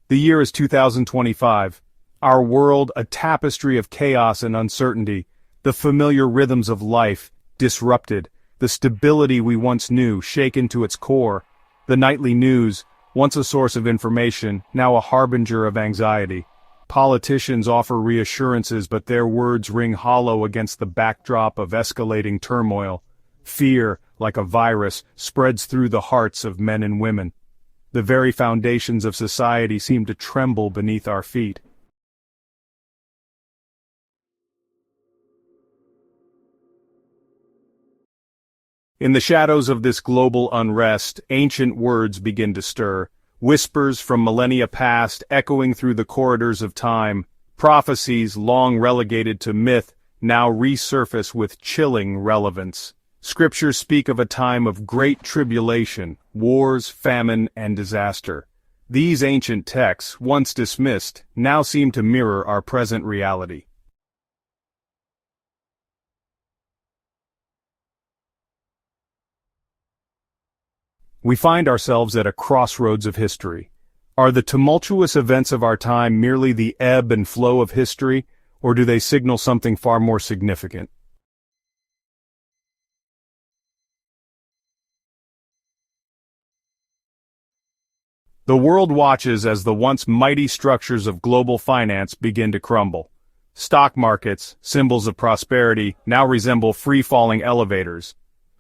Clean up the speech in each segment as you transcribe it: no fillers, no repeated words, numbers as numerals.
The year is 2025. Our world a tapestry of chaos and uncertainty, the familiar rhythms of life disrupted, the stability we once knew shaken to its core, the nightly news, once a source of information, now a harbinger of anxiety. Politicians offer reassurances, but their words ring hollow against the backdrop of escalating turmoil. Fear, like a virus, spreads through the hearts of men and women. The very foundations of society seem to tremble beneath our feet. In the shadows of this global unrest, ancient words begin to stir, whispers from millennia past echoing through the corridors of time, prophecies long relegated to myth now resurface with chilling relevance. Scriptures speak of a time of great tribulation, wars, famine, and disaster. These ancient texts, once dismissed, now seem to mirror our present reality. We find ourselves at a crossroads of history. Are the tumultuous events of our time merely the ebb and flow of history, or do they signal something far more significant? The world watches as the once mighty structures of global finance begin to crumble. Stock markets, symbols of prosperity, now resemble free-falling elevators.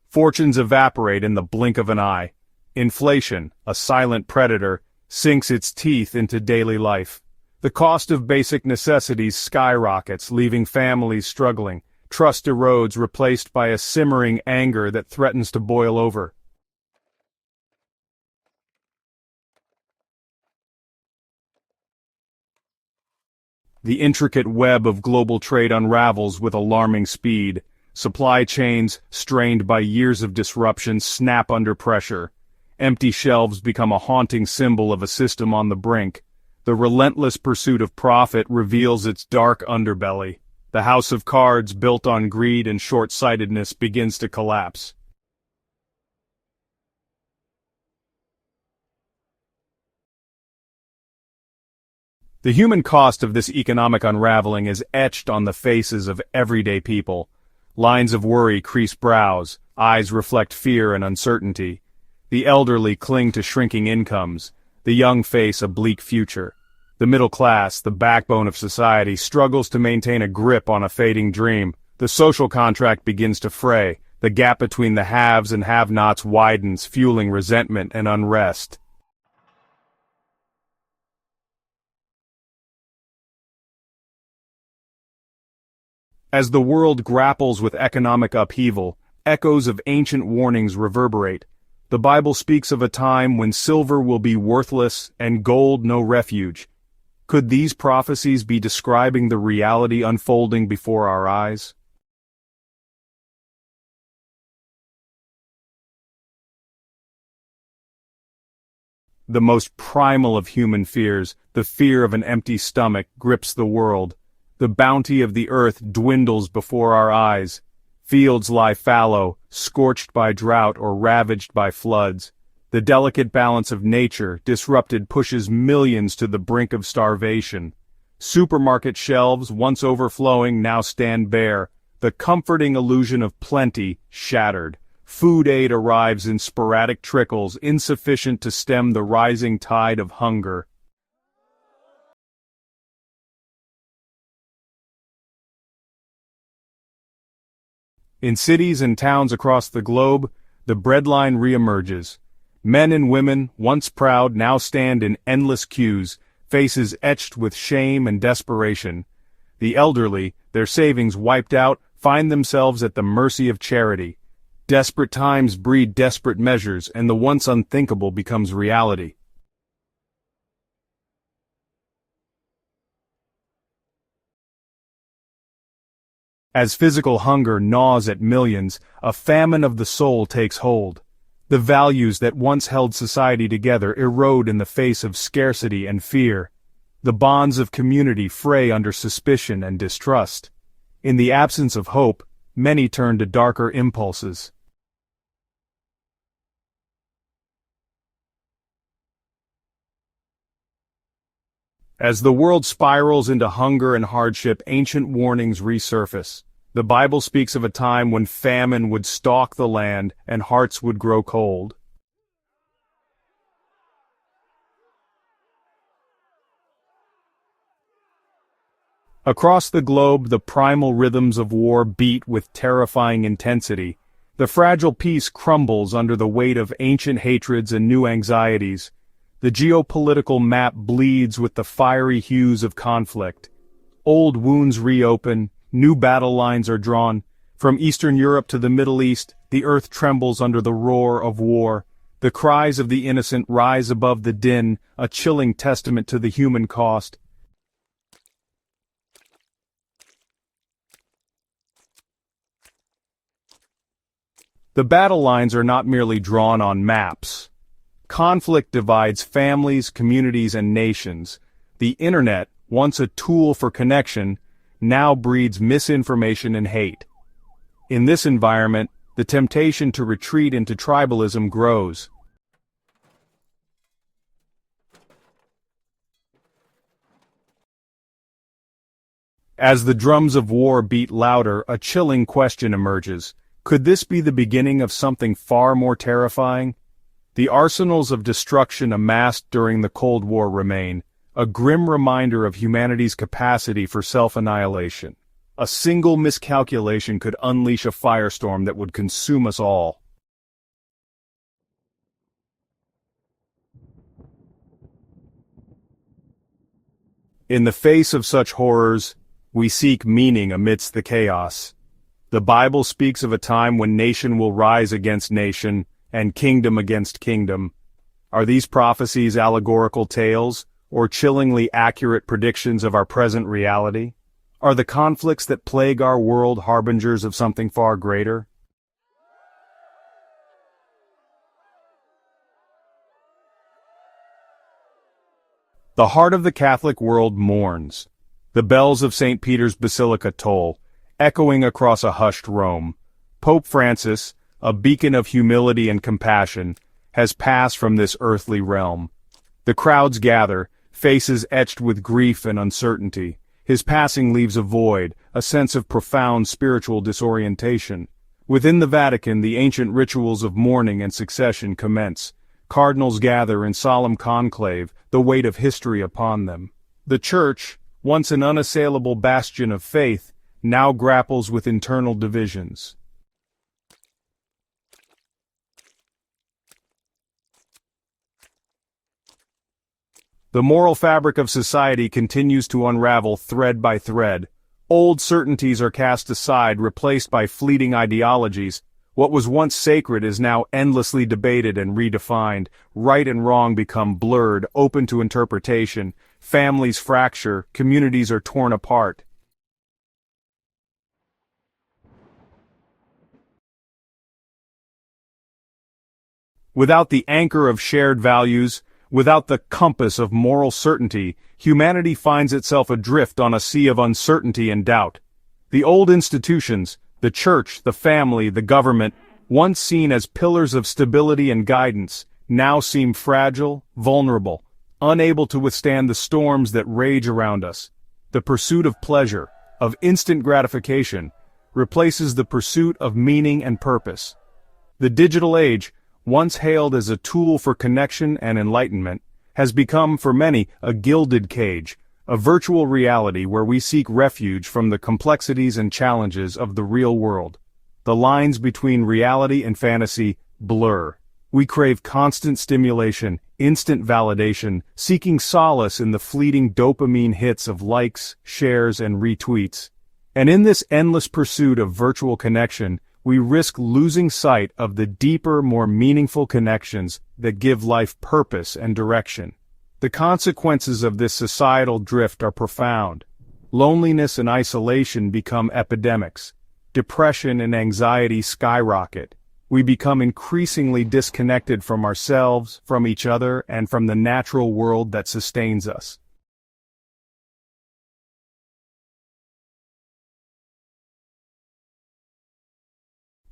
Fortunes evaporate in the blink of an eye. Inflation, a silent predator, sinks its teeth into daily life. The cost of basic necessities skyrockets, leaving families struggling. Trust erodes, replaced by a simmering anger that threatens to boil over. The intricate web of global trade unravels with alarming speed. Supply chains, strained by years of disruption, snap under pressure. Empty shelves become a haunting symbol of a system on the brink. The relentless pursuit of profit reveals its dark underbelly. The house of cards, built on greed and short-sightedness, begins to collapse. The human cost of this economic unraveling is etched on the faces of everyday people. Lines of worry crease brows, eyes reflect fear and uncertainty. The elderly cling to shrinking incomes, the young face a bleak future. The middle class, the backbone of society, struggles to maintain a grip on a fading dream. The social contract begins to fray. The gap between the haves and have-nots widens, fueling resentment and unrest. As the world grapples with economic upheaval, echoes of ancient warnings reverberate. The Bible speaks of a time when silver will be worthless and gold no refuge. Could these prophecies be describing the reality unfolding before our eyes? The most primal of human fears, the fear of an empty stomach, grips the world. The bounty of the earth dwindles before our eyes. Fields lie fallow, scorched by drought or ravaged by floods. The delicate balance of nature, disrupted, pushes millions to the brink of starvation. Supermarket shelves, once overflowing, now stand bare. The comforting illusion of plenty, shattered. Food aid arrives in sporadic trickles, insufficient to stem the rising tide of hunger. In cities and towns across the globe, the breadline reemerges. Men and women, once proud, now stand in endless queues, faces etched with shame and desperation. The elderly, their savings wiped out, find themselves at the mercy of charity. Desperate times breed desperate measures, and the once unthinkable becomes reality. As physical hunger gnaws at millions, a famine of the soul takes hold. The values that once held society together erode in the face of scarcity and fear. The bonds of community fray under suspicion and distrust. In the absence of hope, many turn to darker impulses. As the world spirals into hunger and hardship, ancient warnings resurface. The Bible speaks of a time when famine would stalk the land and hearts would grow cold. Across the globe, the primal rhythms of war beat with terrifying intensity. The fragile peace crumbles under the weight of ancient hatreds and new anxieties. The geopolitical map bleeds with the fiery hues of conflict. Old wounds reopen, new battle lines are drawn. From Eastern Europe to the Middle East, the earth trembles under the roar of war. The cries of the innocent rise above the din, a chilling testament to the human cost. The battle lines are not merely drawn on maps. Conflict divides families, communities, and nations. The internet, once a tool for connection, now breeds misinformation and hate. In this environment, the temptation to retreat into tribalism grows. As the drums of war beat louder, a chilling question emerges. Could this be the beginning of something far more terrifying? The arsenals of destruction amassed during the Cold War remain, a grim reminder of humanity's capacity for self-annihilation. A single miscalculation could unleash a firestorm that would consume us all. In the face of such horrors, we seek meaning amidst the chaos. The Bible speaks of a time when nation will rise against nation, and kingdom against kingdom. Are these prophecies allegorical tales, or chillingly accurate predictions of our present reality? Are the conflicts that plague our world harbingers of something far greater? The heart of the Catholic world mourns. The bells of St. Peter's Basilica toll, echoing across a hushed Rome. Pope Francis, a beacon of humility and compassion, has passed from this earthly realm. The crowds gather, faces etched with grief and uncertainty. His passing leaves a void, a sense of profound spiritual disorientation. Within the Vatican, the ancient rituals of mourning and succession commence. Cardinals gather in solemn conclave, the weight of history upon them. The Church, once an unassailable bastion of faith, now grapples with internal divisions. The moral fabric of society continues to unravel thread by thread. Old certainties are cast aside, replaced by fleeting ideologies. What was once sacred is now endlessly debated and redefined. Right and wrong become blurred, open to interpretation. Families fracture, communities are torn apart. Without the anchor of shared values, without the compass of moral certainty, humanity finds itself adrift on a sea of uncertainty and doubt. The old institutions, the church, the family, the government, once seen as pillars of stability and guidance, now seem fragile, vulnerable, unable to withstand the storms that rage around us. The pursuit of pleasure, of instant gratification, replaces the pursuit of meaning and purpose. The digital age, once hailed as a tool for connection and enlightenment, has become for many a gilded cage, a virtual reality where we seek refuge from the complexities and challenges of the real world. The lines between reality and fantasy blur. We crave constant stimulation, instant validation, seeking solace in the fleeting dopamine hits of likes, shares, and retweets. And in this endless pursuit of virtual connection, we risk losing sight of the deeper, more meaningful connections that give life purpose and direction. The consequences of this societal drift are profound. Loneliness and isolation become epidemics. Depression and anxiety skyrocket. We become increasingly disconnected from ourselves, from each other, and from the natural world that sustains us.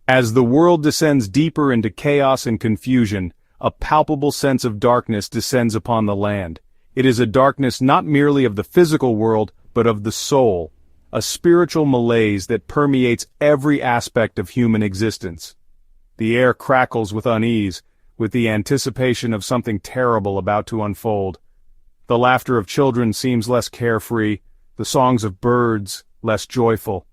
As the world descends deeper into chaos and confusion, a palpable sense of darkness descends upon the land. It is a darkness not merely of the physical world, but of the soul, a spiritual malaise that permeates every aspect of human existence. The air crackles with unease, with the anticipation of something terrible about to unfold. The laughter of children seems less carefree, the songs of birds less joyful.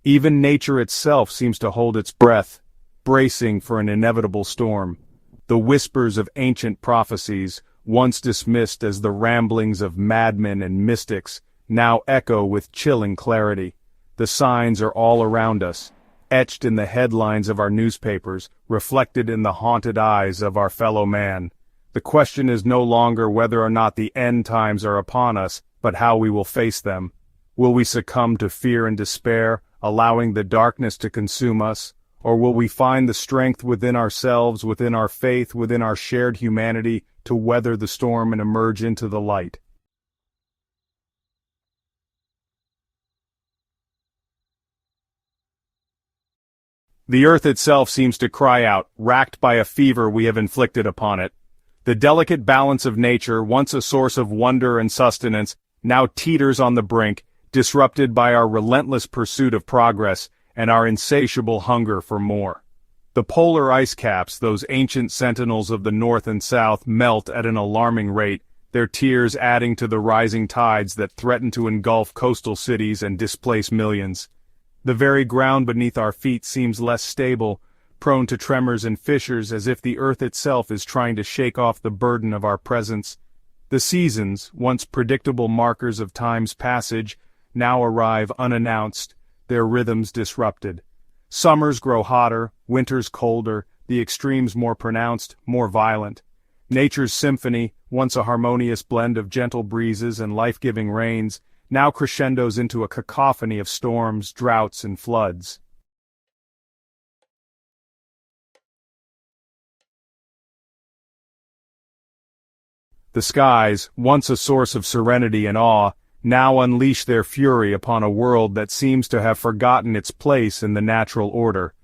Even nature itself seems to hold its breath, bracing for an inevitable storm. The whispers of ancient prophecies, once dismissed as the ramblings of madmen and mystics, now echo with chilling clarity. The signs are all around us, etched in the headlines of our newspapers, reflected in the haunted eyes of our fellow man. The question is no longer whether or not the end times are upon us, but how we will face them. Will we succumb to fear and despair, allowing the darkness to consume us? Or will we find the strength within ourselves, within our faith, within our shared humanity, to weather the storm and emerge into the light? The earth itself seems to cry out, racked by a fever we have inflicted upon it. The delicate balance of nature, once a source of wonder and sustenance, now teeters on the brink, disrupted by our relentless pursuit of progress and our insatiable hunger for more. The polar ice caps, those ancient sentinels of the north and south, melt at an alarming rate, their tears adding to the rising tides that threaten to engulf coastal cities and displace millions. The very ground beneath our feet seems less stable, prone to tremors and fissures as if the earth itself is trying to shake off the burden of our presence. The seasons, once predictable markers of time's passage, now arrive unannounced, their rhythms disrupted. Summers grow hotter, winters colder, the extremes more pronounced, more violent. Nature's symphony, once a harmonious blend of gentle breezes and life-giving rains, now crescendos into a cacophony of storms, droughts, and floods. The skies, once a source of serenity and awe, now unleash their fury upon a world that seems to have forgotten its place in the natural order.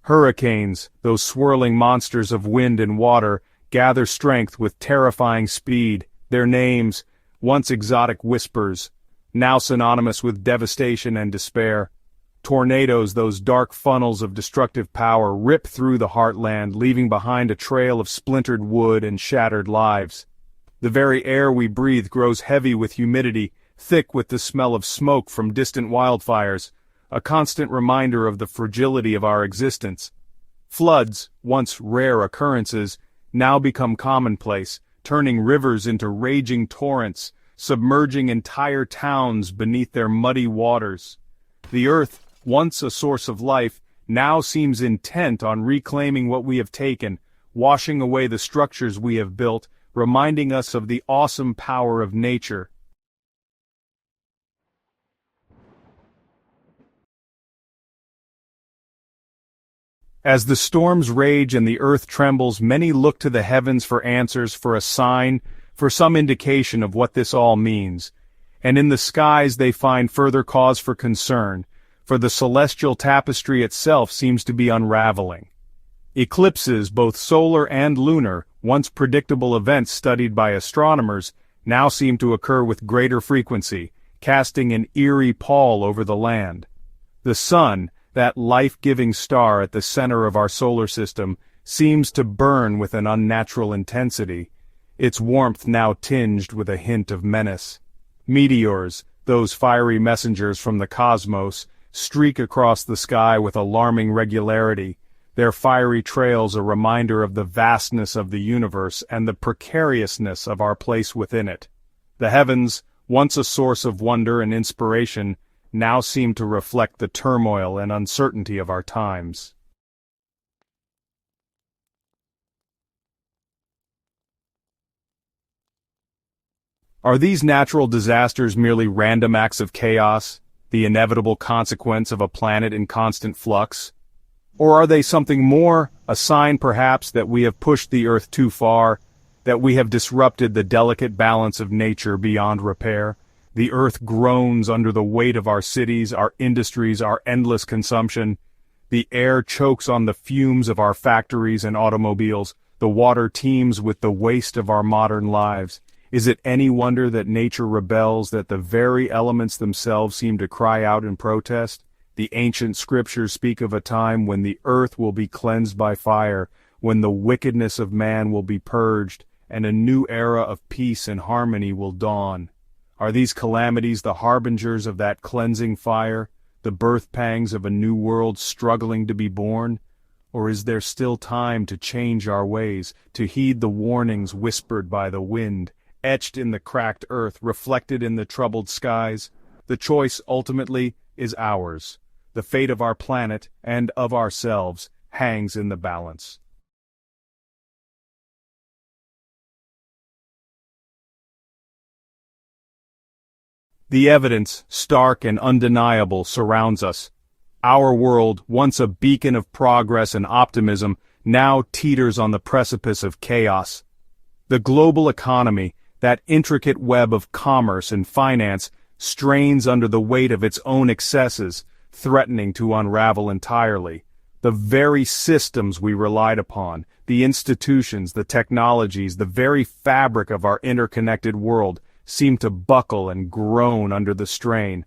Hurricanes, those swirling monsters of wind and water, gather strength with terrifying speed, their names, once exotic whispers, now synonymous with devastation and despair. Tornadoes, those dark funnels of destructive power, rip through the heartland, leaving behind a trail of splintered wood and shattered lives. The very air we breathe grows heavy with humidity, thick with the smell of smoke from distant wildfires, a constant reminder of the fragility of our existence. Floods, once rare occurrences, now become commonplace, turning rivers into raging torrents, submerging entire towns beneath their muddy waters. The earth, once a source of life, now seems intent on reclaiming what we have taken, washing away the structures we have built, reminding us of the awesome power of nature. As the storms rage and the earth trembles, many look to the heavens for answers, for a sign, for some indication of what this all means. And in the skies they find further cause for concern, for the celestial tapestry itself seems to be unraveling. Eclipses, both solar and lunar, once predictable events studied by astronomers, now seem to occur with greater frequency, casting an eerie pall over the land. The sun, that life-giving star at the center of our solar system, seems to burn with an unnatural intensity, its warmth now tinged with a hint of menace. Meteors, those fiery messengers from the cosmos, streak across the sky with alarming regularity, their fiery trails a reminder of the vastness of the universe and the precariousness of our place within it. The heavens, once a source of wonder and inspiration, now seem to reflect the turmoil and uncertainty of our times. Are these natural disasters merely random acts of chaos, the inevitable consequence of a planet in constant flux? Or are they something more, a sign perhaps that we have pushed the earth too far, that we have disrupted the delicate balance of nature beyond repair? The earth groans under the weight of our cities, our industries, our endless consumption. The air chokes on the fumes of our factories and automobiles. The water teems with the waste of our modern lives. Is it any wonder that nature rebels, that the very elements themselves seem to cry out in protest? The ancient scriptures speak of a time when the earth will be cleansed by fire, when the wickedness of man will be purged, and a new era of peace and harmony will dawn. Are these calamities the harbingers of that cleansing fire, the birth pangs of a new world struggling to be born? Or is there still time to change our ways, to heed the warnings whispered by the wind, etched in the cracked earth, reflected in the troubled skies? The choice ultimately is ours. The fate of our planet and of ourselves hangs in the balance. The evidence, stark and undeniable, surrounds us. Our world, once a beacon of progress and optimism, now teeters on the precipice of chaos. The global economy, that intricate web of commerce and finance, strains under the weight of its own excesses, threatening to unravel entirely. The very systems we relied upon, the institutions, the technologies, the very fabric of our interconnected world, seem to buckle and groan under the strain.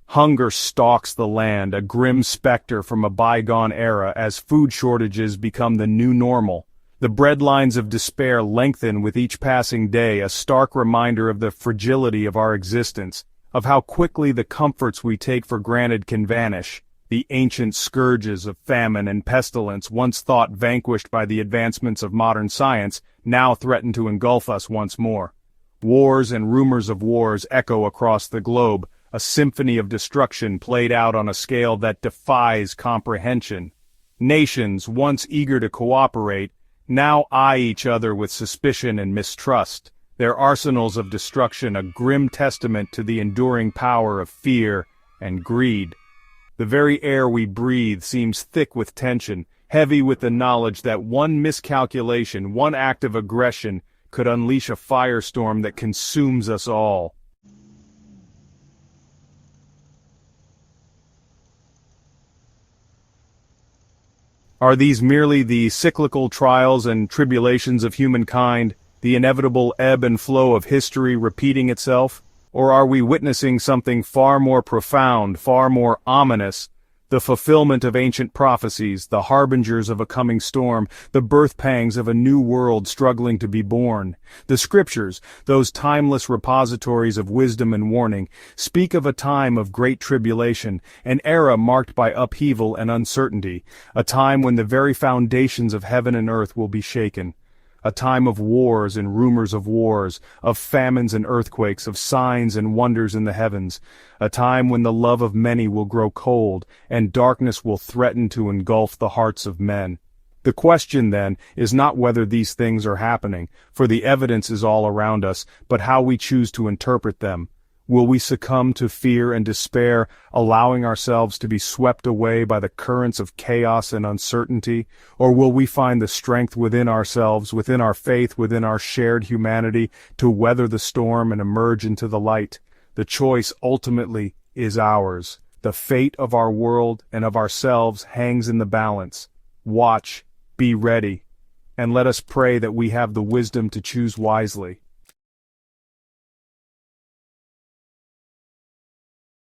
Hunger stalks the land, a grim specter from a bygone era, as food shortages become the new normal. The breadlines of despair lengthen with each passing day, a stark reminder of the fragility of our existence, of how quickly the comforts we take for granted can vanish. The ancient scourges of famine and pestilence, once thought vanquished by the advancements of modern science, now threaten to engulf us once more. Wars and rumors of wars echo across the globe, a symphony of destruction played out on a scale that defies comprehension. Nations, once eager to cooperate, now eye each other with suspicion and mistrust, their arsenals of destruction a grim testament to the enduring power of fear and greed. The very air we breathe seems thick with tension, heavy with the knowledge that one miscalculation, one act of aggression, could unleash a firestorm that consumes us all. Are these merely the cyclical trials and tribulations of humankind, the inevitable ebb and flow of history repeating itself? Or are we witnessing something far more profound, far more ominous, the fulfillment of ancient prophecies, the harbingers of a coming storm, the birth pangs of a new world struggling to be born? The scriptures, those timeless repositories of wisdom and warning, speak of a time of great tribulation, an era marked by upheaval and uncertainty, a time when the very foundations of heaven and earth will be shaken. A time of wars and rumors of wars, of famines and earthquakes, of signs and wonders in the heavens. A time when the love of many will grow cold, and darkness will threaten to engulf the hearts of men. The question, then, is not whether these things are happening, for the evidence is all around us, but how we choose to interpret them. Will we succumb to fear and despair, allowing ourselves to be swept away by the currents of chaos and uncertainty? Or will we find the strength within ourselves, within our faith, within our shared humanity, to weather the storm and emerge into the light? The choice ultimately is ours. The fate of our world and of ourselves hangs in the balance. Watch, be ready, and let us pray that we have the wisdom to choose wisely.